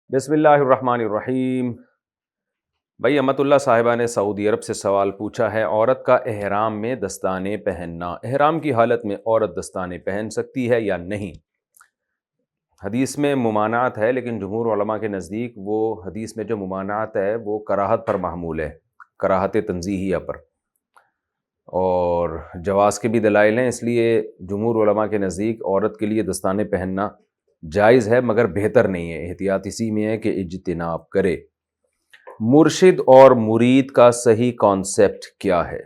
بسم اللہ الرحمن الرحیم۔ بھائی امت اللہ صاحبہ نے سعودی عرب سے سوال پوچھا ہے، عورت کا احرام میں دستانے پہننا، احرام کی حالت میں عورت دستانے پہن سکتی ہے یا نہیں؟ حدیث میں ممانعت ہے، لیکن جمہور علماء کے نزدیک وہ حدیث میں جو ممانعت ہے وہ کراہت پر محمول ہے، کراہت تنزیہیہ پر، اور جواز کے بھی دلائل ہیں، اس لیے جمہور علماء کے نزدیک عورت کے لیے دستانے پہننا جائز ہے، مگر بہتر نہیں ہے، احتیاط اسی میں ہے کہ اجتناب کرے۔ مرشد اور مرید کا صحیح کانسیپٹ کیا ہے؟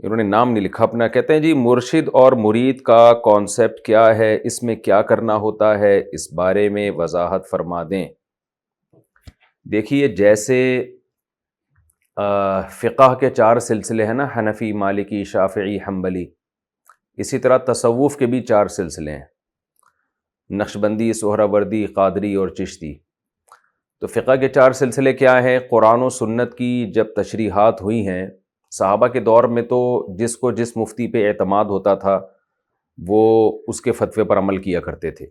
انہوں نے نام نہیں لکھا اپنا، کہتے ہیں جی مرشد اور مرید کا کانسیپٹ کیا ہے، اس میں کیا کرنا ہوتا ہے، اس بارے میں وضاحت فرما دیں۔ دیکھیے جیسے فقہ کے 4 سلسلے ہیں نا، حنفی، مالکی، شافعی، حنبلی، اسی طرح تصوف کے بھی 4 سلسلے ہیں، نقشبندی، سہروردی، قادری اور چشتی۔ تو فقہ کے 4 سلسلے کیا ہیں؟ قرآن و سنت کی جب تشریحات ہوئی ہیں، صحابہ کے دور میں تو جس کو جس مفتی پہ اعتماد ہوتا تھا وہ اس کے فتوے پر عمل کیا کرتے تھے،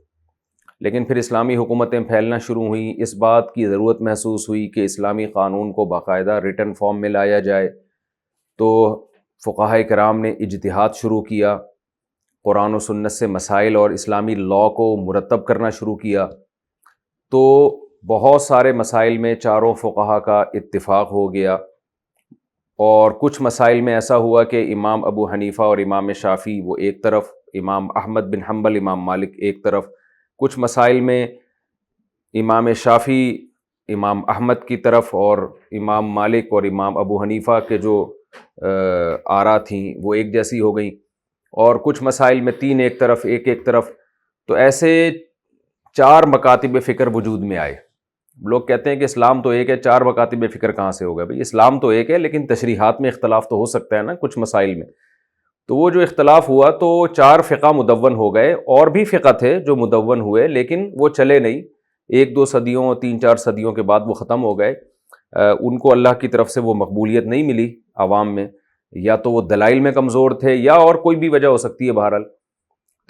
لیکن پھر اسلامی حکومتیں پھیلنا شروع ہوئیں، اس بات کی ضرورت محسوس ہوئی کہ اسلامی قانون کو باقاعدہ ریٹن فارم میں لایا جائے، تو فقہاء کرام نے اجتہاد شروع کیا، قرآن و سنت سے مسائل اور اسلامی لاء کو مرتب کرنا شروع کیا، تو بہت سارے مسائل میں چاروں فقہا کا اتفاق ہو گیا، اور کچھ مسائل میں ایسا ہوا کہ امام ابو حنیفہ اور امام شافعی وہ ایک طرف، امام احمد بن حنبل، امام مالک ایک طرف، کچھ مسائل میں امام شافعی امام احمد کی طرف اور امام مالک اور امام ابو حنیفہ کے جو آراء تھیں وہ ایک جیسی ہو گئیں، اور کچھ مسائل میں 3 ایک طرف، ایک طرف، تو ایسے 4 مکاتب فکر وجود میں آئے۔ لوگ کہتے ہیں کہ اسلام تو ایک ہے، 4 مکاتب فکر کہاں سے ہوگا؟ بھئی اسلام تو ایک ہے، لیکن تشریحات میں اختلاف تو ہو سکتا ہے نا کچھ مسائل میں۔ تو وہ جو اختلاف ہوا تو 4 فقہ مدون ہو گئے، اور بھی فقہ تھے جو مدون ہوئے لیکن وہ چلے نہیں، 1-2 صدیوں، 3-4 صدیوں کے بعد وہ ختم ہو گئے، ان کو اللہ کی طرف سے وہ مقبولیت نہیں ملی عوام میں، یا تو وہ دلائل میں کمزور تھے یا اور کوئی بھی وجہ ہو سکتی ہے بہرحال۔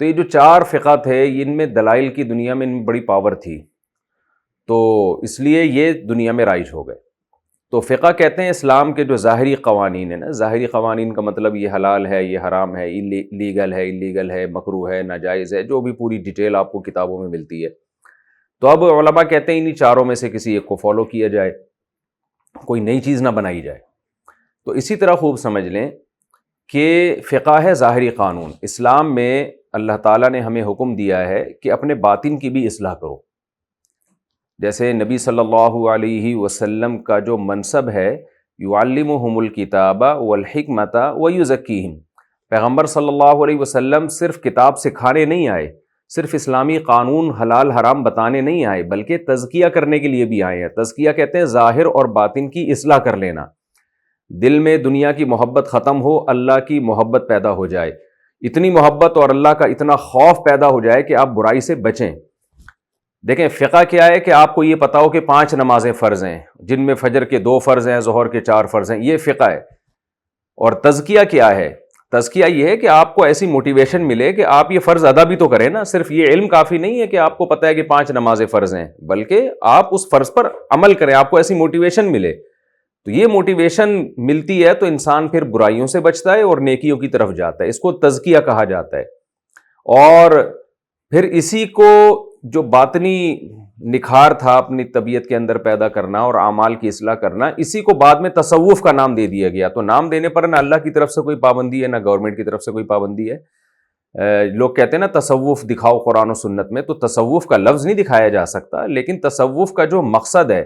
تو یہ جو 4 فقہ تھے ان میں دلائل کی دنیا میں ان میں بڑی پاور تھی، تو اس لیے یہ دنیا میں رائج ہو گئے۔ تو فقہ کہتے ہیں اسلام کے جو ظاہری قوانین ہیں نا، ظاہری قوانین کا مطلب یہ حلال ہے، یہ حرام ہے، لیگل ہے، انلیگل ہے، مکروہ ہے، ناجائز ہے، جو بھی پوری ڈیٹیل آپ کو کتابوں میں ملتی ہے، تو اب علماء کہتے ہیں انہی 4 میں سے کسی ایک کو فالو کیا جائے، کوئی نئی چیز نہ بنائی جائے۔ تو اسی طرح خوب سمجھ لیں کہ فقہ ہے ظاہری قانون، اسلام میں اللہ تعالیٰ نے ہمیں حکم دیا ہے کہ اپنے باطن کی بھی اصلاح کرو، جیسے نبی صلی اللہ علیہ وسلم کا جو منصب ہے، یعلمہم الکتاب والحکمت ویزکیہم، پیغمبر صلی اللہ علیہ وسلم صرف کتاب سکھانے نہیں آئے، صرف اسلامی قانون حلال حرام بتانے نہیں آئے، بلکہ تزکیہ کرنے کے لیے بھی آئے ہیں۔ تزکیہ کہتے ہیں ظاہر اور باطن کی اصلاح کر لینا، دل میں دنیا کی محبت ختم ہو، اللہ کی محبت پیدا ہو جائے، اتنی محبت اور اللہ کا اتنا خوف پیدا ہو جائے کہ آپ برائی سے بچیں۔ دیکھیں فقہ کیا ہے کہ آپ کو یہ پتا ہو کہ 5 نمازیں فرض ہیں، جن میں فجر کے 2 فرض ہیں، ظہر کے 4 فرض ہیں، یہ فقہ ہے۔ اور تزکیہ کیا ہے؟ تزکیہ یہ ہے کہ آپ کو ایسی موٹیویشن ملے کہ آپ یہ فرض ادا بھی تو کریں نا، صرف یہ علم کافی نہیں ہے کہ آپ کو پتہ ہے کہ 5 نمازیں فرض ہیں، بلکہ آپ اس فرض پر عمل کریں، آپ کو ایسی موٹیویشن ملے۔ تو یہ موٹیویشن ملتی ہے تو انسان پھر برائیوں سے بچتا ہے اور نیکیوں کی طرف جاتا ہے، اس کو تزکیہ کہا جاتا ہے۔ اور پھر اسی کو جو باطنی نکھار تھا اپنی طبیعت کے اندر پیدا کرنا اور اعمال کی اصلاح کرنا، اسی کو بعد میں تصوف کا نام دے دیا گیا۔ تو نام دینے پر نہ اللہ کی طرف سے کوئی پابندی ہے، نہ گورنمنٹ کی طرف سے کوئی پابندی ہے۔ لوگ کہتے ہیں نا تصوف دکھاؤ قرآن و سنت میں، تو تصوف کا لفظ نہیں دکھایا جا سکتا، لیکن تصوف کا جو مقصد ہے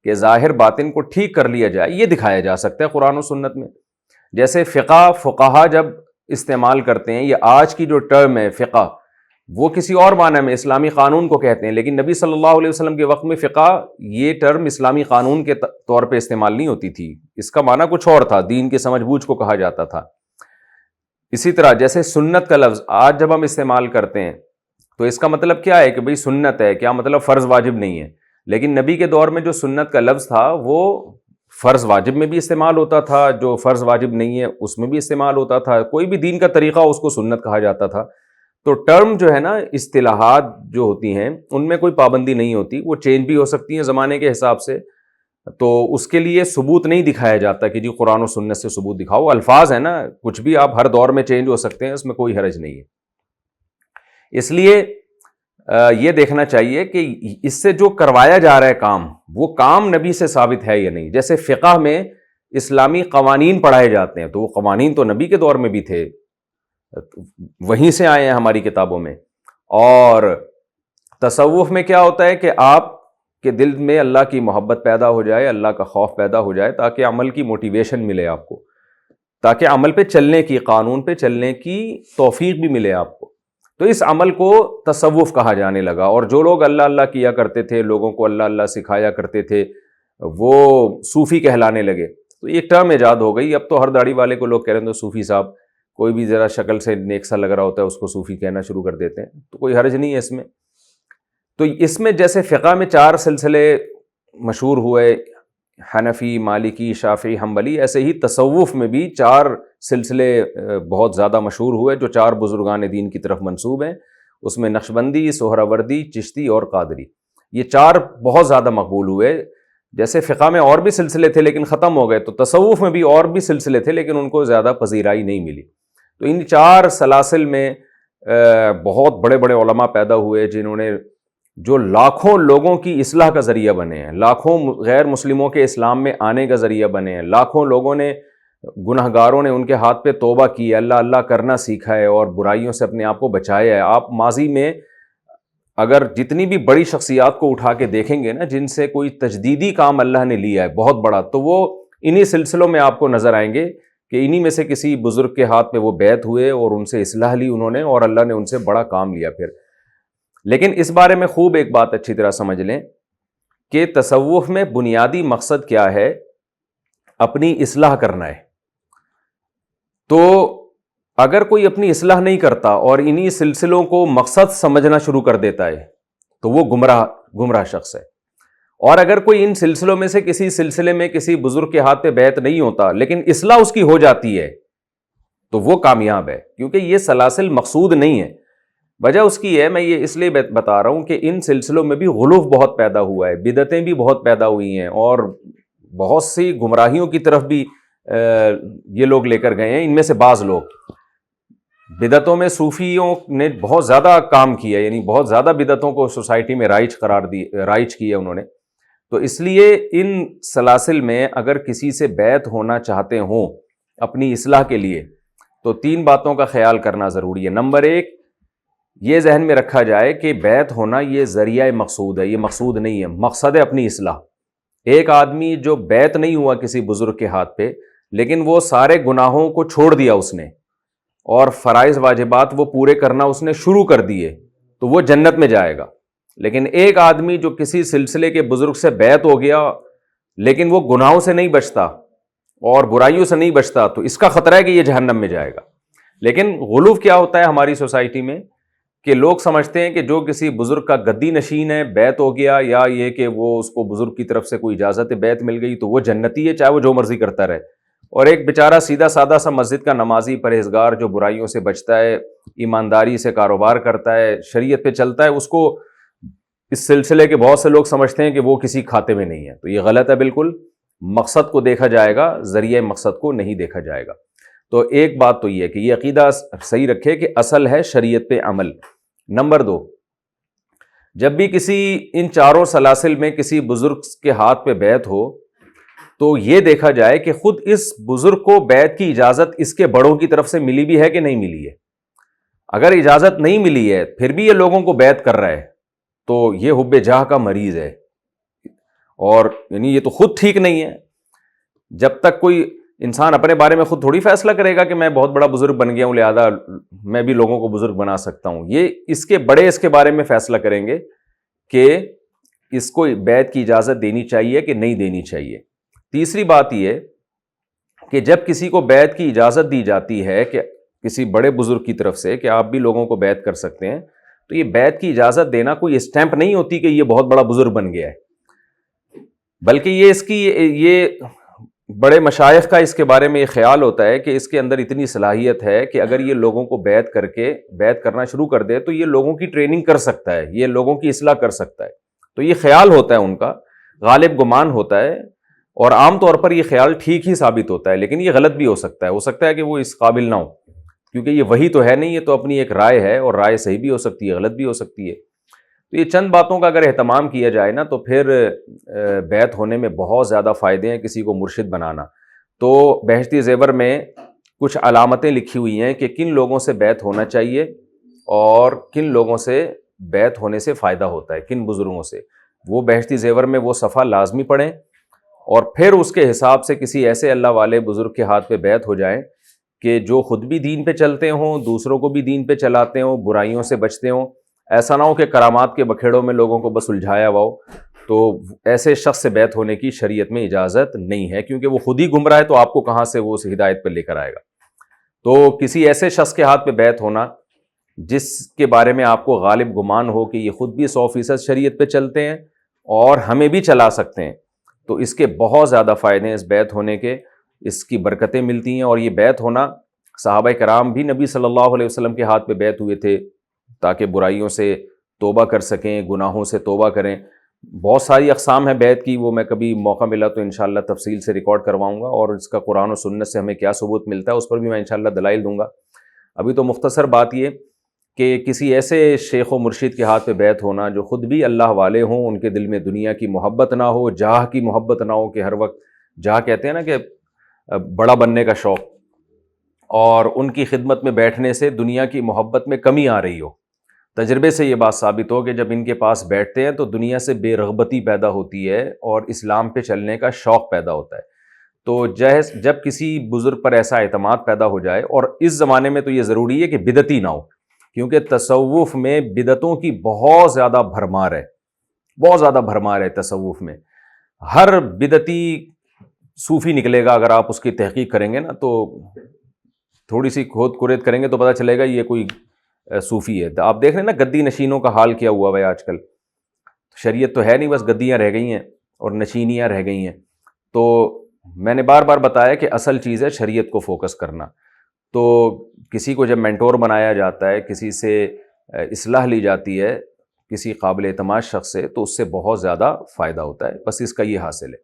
کہ ظاہر باطن کو ٹھیک کر لیا جائے، یہ دکھایا جا سکتا ہے قرآن و سنت میں۔ جیسے فقہا جب استعمال کرتے ہیں، یہ آج کی جو ٹرم ہے فقہ، وہ کسی اور معنی میں اسلامی قانون کو کہتے ہیں، لیکن نبی صلی اللہ علیہ وسلم کے وقت میں فقہ یہ ٹرم اسلامی قانون کے طور پہ استعمال نہیں ہوتی تھی، اس کا معنی کچھ اور تھا، دین کے سمجھ بوجھ کو کہا جاتا تھا۔ اسی طرح جیسے سنت کا لفظ آج جب ہم استعمال کرتے ہیں تو اس کا مطلب کیا ہے کہ بھئی سنت ہے، کیا مطلب فرض واجب نہیں ہے، لیکن نبی کے دور میں جو سنت کا لفظ تھا وہ فرض واجب میں بھی استعمال ہوتا تھا، جو فرض واجب نہیں ہے اس میں بھی استعمال ہوتا تھا، کوئی بھی دین کا طریقہ اس کو سنت کہا جاتا تھا۔ تو ٹرم جو ہے نا، اصطلاحات جو ہوتی ہیں ان میں کوئی پابندی نہیں ہوتی، وہ چینج بھی ہو سکتی ہیں زمانے کے حساب سے، تو اس کے لیے ثبوت نہیں دکھایا جاتا کہ جی قرآن و سنت سے ثبوت دکھاؤ. الفاظ ہیں نا، کچھ بھی آپ ہر دور میں چینج ہو سکتے ہیں، اس میں کوئی حرج نہیں ہے. اس لیے یہ دیکھنا چاہیے کہ اس سے جو کروایا جا رہا ہے کام، وہ کام نبی سے ثابت ہے یا نہیں. جیسے فقہ میں اسلامی قوانین پڑھائے جاتے ہیں، تو وہ قوانین تو نبی کے دور میں بھی تھے، وہیں سے آئے ہیں ہماری کتابوں میں. اور تصوف میں کیا ہوتا ہے کہ آپ کے دل میں اللہ کی محبت پیدا ہو جائے، اللہ کا خوف پیدا ہو جائے، تاکہ عمل کی موٹیویشن ملے آپ کو، تاکہ عمل پہ چلنے کی، قانون پہ چلنے کی توفیق بھی ملے آپ کو. تو اس عمل کو تصوف کہا جانے لگا. اور جو لوگ اللہ اللہ کیا کرتے تھے، لوگوں کو اللہ اللہ سکھایا کرتے تھے، وہ صوفی کہلانے لگے. تو یہ ٹرم ایجاد ہو گئی. اب تو ہر داڑھی والے کو لوگ کہہ رہے ہیں صوفی صاحب، کوئی بھی ذرا شکل سے نیک سا لگ رہا ہوتا ہے اس کو صوفی کہنا شروع کر دیتے ہیں. تو کوئی حرج نہیں ہے اس میں. تو اس میں جیسے فقہ میں 4 سلسلے مشہور ہوئے، حنفی، مالکی، شافعی، حنبلی، ایسے ہی تصوف میں بھی 4 سلسلے بہت زیادہ مشہور ہوئے جو 4 بزرگان دین کی طرف منسوب ہیں. اس میں نقشبندی، سہروردی، چشتی اور قادری، یہ 4 بہت زیادہ مقبول ہوئے. جیسے فقہ میں اور بھی سلسلے تھے لیکن ختم ہو گئے، تو تصوف میں بھی اور بھی سلسلے تھے لیکن ان کو زیادہ پذیرائی نہیں ملی. تو ان 4 سلاسل میں بہت بڑے بڑے علماء پیدا ہوئے جنہوں نے، جو لاکھوں لوگوں کی اصلاح کا ذریعہ بنے ہیں، لاکھوں غیر مسلموں کے اسلام میں آنے کا ذریعہ بنے ہیں، لاکھوں لوگوں نے، گنہگاروں نے ان کے ہاتھ پہ توبہ کی ہے، اللہ اللہ کرنا سیکھا ہے اور برائیوں سے اپنے آپ کو بچایا ہے. آپ ماضی میں اگر جتنی بھی بڑی شخصیات کو اٹھا کے دیکھیں گے نا، جن سے کوئی تجدیدی کام اللہ نے لیا ہے بہت بڑا، تو وہ انہی سلسلوں میں آپ کو نظر آئیں گے کہ انہی میں سے کسی بزرگ کے ہاتھ پہ وہ بیعت ہوئے اور ان سے اصلاح لی انہوں نے، اور اللہ نے ان سے بڑا کام لیا پھر. لیکن اس بارے میں خوب ایک بات اچھی طرح سمجھ لیں کہ تصوف میں بنیادی مقصد کیا ہے؟ اپنی اصلاح کرنا ہے. تو اگر کوئی اپنی اصلاح نہیں کرتا اور انہی سلسلوں کو مقصد سمجھنا شروع کر دیتا ہے تو وہ گمراہ شخص ہے. اور اگر کوئی ان سلسلوں میں سے کسی سلسلے میں کسی بزرگ کے ہاتھ پہ بیعت نہیں ہوتا لیکن اصلاح اس کی ہو جاتی ہے تو وہ کامیاب ہے، کیونکہ یہ سلاسل مقصود نہیں ہے. وجہ اس کی ہے، میں یہ اس لیے بتا رہا ہوں کہ ان سلسلوں میں بھی غلو بہت پیدا ہوا ہے، بدعتیں بھی بہت پیدا ہوئی ہیں، اور بہت سی گمراہیوں کی طرف بھی یہ لوگ لے کر گئے ہیں. ان میں سے بعض لوگ بدعتوں میں، صوفیوں نے بہت زیادہ کام کیا، یعنی بہت زیادہ بدعتوں کو سوسائٹی میں رائج کیا انہوں نے. تو اس لیے ان سلاسل میں اگر کسی سے بیعت ہونا چاہتے ہوں اپنی اصلاح کے لیے تو 3 باتوں کا خیال کرنا ضروری ہے. نمبر 1، یہ ذہن میں رکھا جائے کہ بیعت ہونا یہ ذریعہ مقصود ہے، یہ مقصود نہیں ہے، مقصد ہے اپنی اصلاح. ایک آدمی جو بیعت نہیں ہوا کسی بزرگ کے ہاتھ پہ لیکن وہ سارے گناہوں کو چھوڑ دیا اس نے اور فرائض واجبات وہ پورے کرنا اس نے شروع کر دیے تو وہ جنت میں جائے گا. لیکن ایک آدمی جو کسی سلسلے کے بزرگ سے بیعت ہو گیا لیکن وہ گناہوں سے نہیں بچتا اور برائیوں سے نہیں بچتا تو اس کا خطرہ ہے کہ یہ جہنم میں جائے گا. لیکن غلو کیا ہوتا ہے ہماری سوسائٹی میں کہ لوگ سمجھتے ہیں کہ جو کسی بزرگ کا گدی نشین ہے، بیعت ہو گیا، یا یہ کہ وہ اس کو بزرگ کی طرف سے کوئی اجازت بیعت مل گئی تو وہ جنتی ہے، چاہے وہ جو مرضی کرتا رہے. اور ایک بیچارہ سیدھا سادہ سا مسجد کا نمازی، پرہیزگار، جو برائیوں سے بچتا ہے، ایمانداری سے کاروبار کرتا ہے، شریعت پہ چلتا ہے، اس کو اس سلسلے کے بہت سے لوگ سمجھتے ہیں کہ وہ کسی کھاتے میں نہیں ہے. تو یہ غلط ہے بالکل. مقصد کو دیکھا جائے گا، ذریعہ مقصد کو نہیں دیکھا جائے گا. تو ایک بات تو یہ ہے کہ یہ عقیدہ صحیح رکھے کہ اصل ہے شریعت پہ عمل. نمبر 2، جب بھی کسی ان 4 سلاسل میں کسی بزرگ کے ہاتھ پہ بیعت ہو تو یہ دیکھا جائے کہ خود اس بزرگ کو بیعت کی اجازت اس کے بڑوں کی طرف سے ملی بھی ہے کہ نہیں ملی ہے. اگر اجازت نہیں ملی ہے پھر بھی یہ لوگوں کو بیعت کر رہا ہے تو یہ حب جاہ کا مریض ہے، اور یعنی یہ تو خود ٹھیک نہیں ہے. جب تک کوئی انسان اپنے بارے میں خود تھوڑی فیصلہ کرے گا کہ میں بہت بڑا بزرگ بن گیا ہوں لہذا میں بھی لوگوں کو بزرگ بنا سکتا ہوں. یہ اس کے بڑے اس کے بارے میں فیصلہ کریں گے کہ اس کو بیعت کی اجازت دینی چاہیے کہ نہیں دینی چاہیے. تیسری بات یہ کہ جب کسی کو بیعت کی اجازت دی جاتی ہے کہ کسی بڑے بزرگ کی طرف سے کہ آپ بھی لوگوں کو بیعت کر سکتے ہیں، تو یہ بیعت کی اجازت دینا کوئی اسٹیمپ نہیں ہوتی کہ یہ بہت بڑا بزرگ بن گیا ہے، بلکہ یہ اس کی بڑے مشائخ کا اس کے بارے میں یہ خیال ہوتا ہے کہ اس کے اندر اتنی صلاحیت ہے کہ اگر یہ لوگوں کو بیعت کرنا شروع کر دے تو یہ لوگوں کی ٹریننگ کر سکتا ہے، یہ لوگوں کی اصلاح کر سکتا ہے. تو یہ خیال ہوتا ہے ان کا، غالب گمان ہوتا ہے، اور عام طور پر یہ خیال ٹھیک ہی ثابت ہوتا ہے، لیکن یہ غلط بھی ہو سکتا ہے کہ وہ اس قابل نہ ہو، کیونکہ یہ وہی تو ہے نہیں، یہ تو اپنی ایک رائے ہے، اور رائے صحیح بھی ہو سکتی ہے، غلط بھی ہو سکتی ہے. تو یہ چند باتوں کا اگر اہتمام کیا جائے نا تو پھر بیعت ہونے میں بہت زیادہ فائدے ہیں کسی کو مرشد بنانا. تو بہشتی زیور میں کچھ علامتیں لکھی ہوئی ہیں کہ کن لوگوں سے بیعت ہونا چاہیے اور کن لوگوں سے بیعت ہونے سے فائدہ ہوتا ہے، کن بزرگوں سے. وہ بہشتی زیور میں وہ صفحہ لازمی پڑھیں، اور پھر اس کے حساب سے کسی ایسے اللہ والے بزرگ کے ہاتھ پہ بیعت ہو جائیں کہ جو خود بھی دین پہ چلتے ہوں، دوسروں کو بھی دین پہ چلاتے ہوں، برائیوں سے بچتے ہوں. ایسا نہ ہو کہ کرامات کے بکھیڑوں میں لوگوں کو بس الجھایا ہوا ہو. تو ایسے شخص سے بیعت ہونے کی شریعت میں اجازت نہیں ہے، کیونکہ وہ خود ہی گمراہ ہے، تو آپ کو کہاں سے وہ اس ہدایت پہ لے کر آئے گا. تو کسی ایسے شخص کے ہاتھ پہ بیعت ہونا جس کے بارے میں آپ کو غالب گمان ہو کہ یہ خود بھی 100% شریعت پہ چلتے ہیں اور ہمیں بھی چلا سکتے ہیں، تو اس کے بہت زیادہ فائدے ہیں اس بیعت ہونے کے، اس کی برکتیں ملتی ہیں. اور یہ بیعت ہونا، صحابہ کرام بھی نبی صلی اللہ علیہ وسلم کے ہاتھ پہ بیعت ہوئے تھے تاکہ برائیوں سے توبہ کر سکیں، گناہوں سے توبہ کریں. بہت ساری اقسام ہیں بیعت کی، وہ میں کبھی موقع ملا تو انشاءاللہ تفصیل سے ریکارڈ کرواؤں گا، اور اس کا قرآن و سنت سے ہمیں کیا ثبوت ملتا ہے اس پر بھی میں انشاءاللہ دلائل دوں گا. ابھی تو مختصر بات یہ کہ کسی ایسے شیخ و مرشد کے ہاتھ پہ بیعت ہونا جو خود بھی اللہ والے ہوں، ان کے دل میں دنیا کی محبت نہ ہو، جاہ کی محبت نہ ہو، کہ ہر وقت جاہ کہتے ہیں نا کہ بڑا بننے کا شوق، اور ان کی خدمت میں بیٹھنے سے دنیا کی محبت میں کمی آ رہی ہو. تجربے سے یہ بات ثابت ہو کہ جب ان کے پاس بیٹھتے ہیں تو دنیا سے بے رغبتی پیدا ہوتی ہے اور اسلام پہ چلنے کا شوق پیدا ہوتا ہے. تو جب کسی بزرگ پر ایسا اعتماد پیدا ہو جائے، اور اس زمانے میں تو یہ ضروری ہے کہ بدعتی نہ ہو، کیونکہ تصوف میں بدعتوں کی بہت زیادہ بھرمار ہے، بہت زیادہ بھرمار ہے تصوف میں. ہر بدعتی صوفی نکلے گا، اگر آپ اس کی تحقیق کریں گے نا تو تھوڑی سی کھود کرید کریں گے تو پتہ چلے گا یہ کوئی صوفی ہے. آپ دیکھ رہے ہیں نا گدی نشینوں کا حال کیا ہوا ہے آج کل. شریعت تو ہے نہیں، بس گدیاں رہ گئی ہیں اور نشینیاں رہ گئی ہیں. تو میں نے بار بار بتایا کہ اصل چیز ہے شریعت کو فوکس کرنا. تو کسی کو جب مینٹور بنایا جاتا ہے، کسی سے اصلاح لی جاتی ہے، کسی قابل اعتماد شخص سے، تو اس سے بہت زیادہ فائدہ ہوتا ہے. بس اس کا یہ حاصل ہے.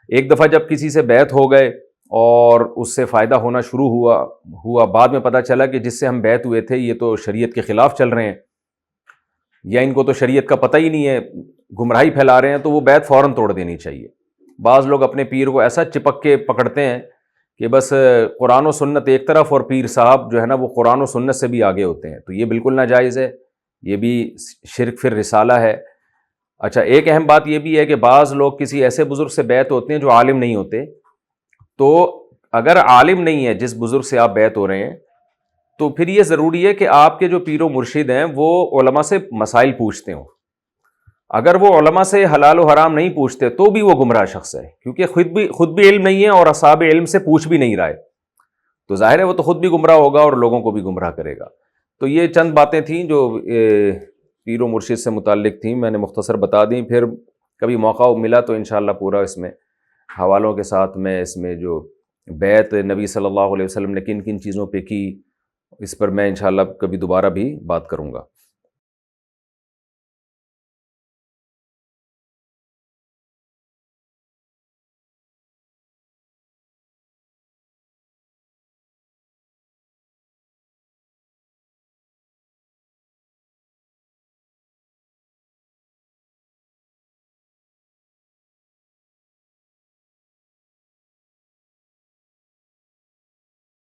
ایک دفعہ جب کسی سے بیعت ہو گئے اور اس سے فائدہ ہونا شروع ہوا، بعد میں پتہ چلا کہ جس سے ہم بیعت ہوئے تھے یہ تو شریعت کے خلاف چل رہے ہیں، یا ان کو تو شریعت کا پتہ ہی نہیں ہے، گمراہی پھیلا رہے ہیں، تو وہ بیعت فوراً توڑ دینی چاہیے. بعض لوگ اپنے پیر کو ایسا چپک کے پکڑتے ہیں کہ بس قرآن و سنت ایک طرف، اور پیر صاحب جو ہے نا وہ قرآن و سنت سے بھی آگے ہوتے ہیں. تو یہ بالکل ناجائز ہے، یہ بھی شرک فی الرسالہ ہے. اچھا، ایک اہم بات یہ بھی ہے کہ بعض لوگ کسی ایسے بزرگ سے بیعت ہوتے ہیں جو عالم نہیں ہوتے. تو اگر عالم نہیں ہے جس بزرگ سے آپ بیعت ہو رہے ہیں، تو پھر یہ ضروری ہے کہ آپ کے جو پیر و مرشد ہیں وہ علماء سے مسائل پوچھتے ہوں. اگر وہ علماء سے حلال و حرام نہیں پوچھتے تو بھی وہ گمراہ شخص ہے، کیونکہ خود بھی علم نہیں ہے اور اصحاب علم سے پوچھ بھی نہیں رہا ہے. تو ظاہر ہے وہ تو خود بھی گمراہ ہوگا اور لوگوں کو بھی گمراہ کرے گا. تو یہ چند باتیں تھیں جو پیر و مرشد سے متعلق تھیں، میں نے مختصر بتا دیں. پھر کبھی موقع ملا تو انشاءاللہ پورا اس میں حوالوں کے ساتھ میں اس میں جو بیعت نبی صلی اللہ علیہ وسلم نے کن کن چیزوں پہ کی، اس پر میں انشاءاللہ کبھی دوبارہ بھی بات کروں گا.